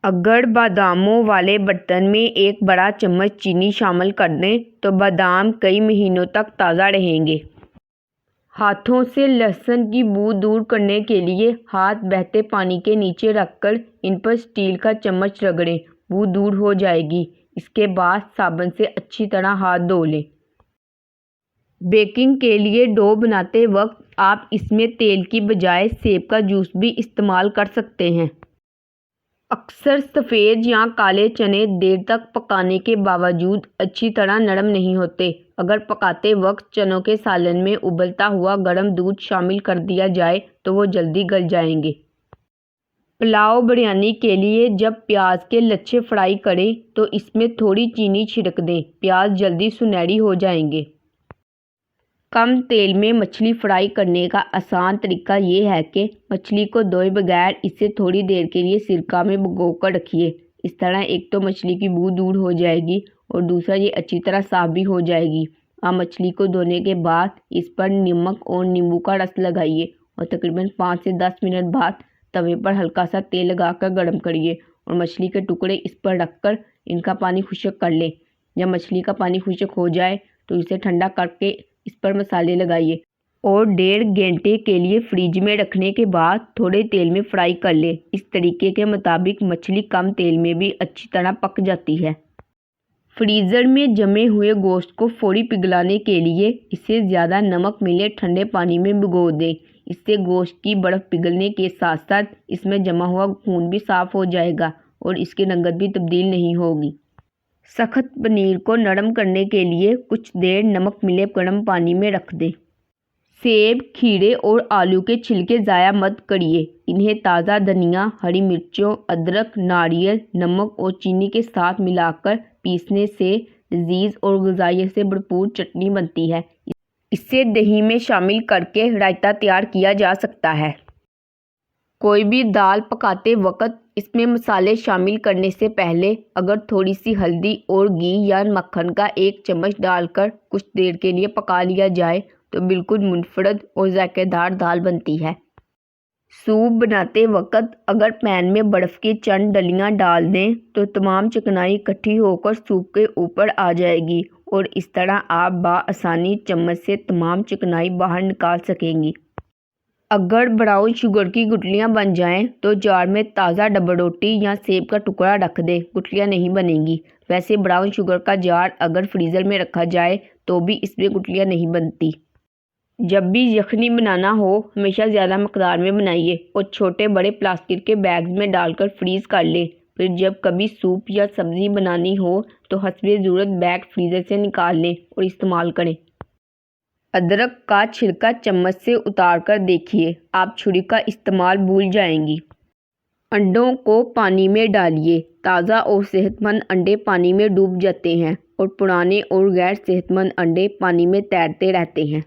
اگر باداموں والے برتن میں ایک بڑا چمچ چینی شامل کر دیں تو بادام کئی مہینوں تک تازہ رہیں گے۔ ہاتھوں سے لہسن کی بو دور کرنے کے لیے ہاتھ بہتے پانی کے نیچے رکھ کر ان پر اسٹیل کا چمچ رگڑیں، بو دور ہو جائے گی۔ اس کے بعد صابن سے اچھی طرح ہاتھ دھو لیں۔ بیکنگ کے لیے ڈو بناتے وقت آپ اس میں تیل کی بجائے سیب کا جوس بھی استعمال کر سکتے ہیں۔ اکثر سفید یا کالے چنے دیر تک پکانے کے باوجود اچھی طرح نرم نہیں ہوتے۔ اگر پکاتے وقت چنوں کے سالن میں ابلتا ہوا گرم دودھ شامل کر دیا جائے تو وہ جلدی گل جائیں گے۔ پلاؤ بریانی کے لیے جب پیاز کے لچھے فرائی کریں تو اس میں تھوڑی چینی چھڑک دیں، پیاز جلدی سنہری ہو جائیں گے۔ کم تیل میں مچھلی فرائی کرنے کا آسان طریقہ یہ ہے کہ مچھلی کو دھوئے بغیر اسے تھوڑی دیر کے لیے سرکہ میں بھگو کر رکھیے۔ اس طرح ایک تو مچھلی کی بو دور ہو جائے گی اور دوسرا یہ اچھی طرح صاف بھی ہو جائے گی۔ آپ مچھلی کو دھونے کے بعد اس پر نمک اور نیمبو کا رس لگائیے اور تقریباً 5 سے 10 منٹ بعد توے پر ہلکا سا تیل لگا کر گرم کریے اور مچھلی کے ٹکڑے اس پر رکھ کر ان کا پانی خشک کر لیں۔ جب مچھلی کا پانی خشک ہو جائے تو اسے ٹھنڈا کر کے اس پر مسالے لگائیے اور 1.5 گھنٹے کے لیے فریج میں رکھنے کے بعد تھوڑے تیل میں فرائی کر لیں۔ اس طریقے کے مطابق مچھلی کم تیل میں بھی اچھی طرح پک جاتی ہے۔ فریزر میں جمے ہوئے گوشت کو فوری پگھلانے کے لیے اسے زیادہ نمک ملے ٹھنڈے پانی میں بھگو دیں۔ اس سے گوشت کی برف پگھلنے کے ساتھ ساتھ اس میں جمع ہوا خون بھی صاف ہو جائے گا اور اس کی رنگت بھی تبدیل نہیں ہوگی۔ سخت پنیر کو نرم کرنے کے لیے کچھ دیر نمک ملے گرم پانی میں رکھ دیں۔ سیب، کھیرے اور آلو کے چھلکے ضائع مت کریے۔ انہیں تازہ دھنیا، ہری مرچوں، ادرک، ناریل، نمک اور چینی کے ساتھ ملا کر پیسنے سے لذیذ اور غذائیت سے بھرپور چٹنی بنتی ہے۔ اسے دہی میں شامل کر کے رائتہ تیار کیا جا سکتا ہے۔ کوئی بھی دال پکاتے وقت اس میں مسالے شامل کرنے سے پہلے اگر تھوڑی سی ہلدی اور گھی یا مکھن کا 1 چمچ ڈال کر کچھ دیر کے لیے پکا لیا جائے تو بالکل منفرد اور ذائقہ دار دال بنتی ہے۔ سوپ بناتے وقت اگر پین میں برف کی چند ڈلیاں ڈال دیں تو تمام چکنائی اکٹھی ہو کر سوپ کے اوپر آ جائے گی اور اس طرح آپ بآسانی چمچ سے تمام چکنائی باہر نکال سکیں گی۔ اگر براؤن شوگر کی گٹلیاں بن جائیں تو جار میں تازہ ڈبل روٹی یا سیب کا ٹکڑا رکھ دیں، گٹلیاں نہیں بنیں گی۔ ویسے براؤن شوگر کا جار اگر فریزر میں رکھا جائے تو بھی اس میں گٹلیاں نہیں بنتی۔ جب بھی یخنی بنانا ہو ہمیشہ زیادہ مقدار میں بنائیے اور چھوٹے بڑے پلاسٹک کے بیگز میں ڈال کر فریز کر لیں۔ پھر جب کبھی سوپ یا سبزی بنانی ہو تو حسب ضرورت بیگ فریزر سے نکال لیں اور استعمال کریں۔ ادرک کا چھلکا چمچ سے اتار کر دیکھیے، آپ چھری کا استعمال بھول جائیں گی۔ انڈوں کو پانی میں ڈالیے۔ تازہ اور صحت مند انڈے پانی میں ڈوب جاتے ہیں اور پرانے اور غیر صحت مند انڈے پانی میں تیرتے رہتے ہیں۔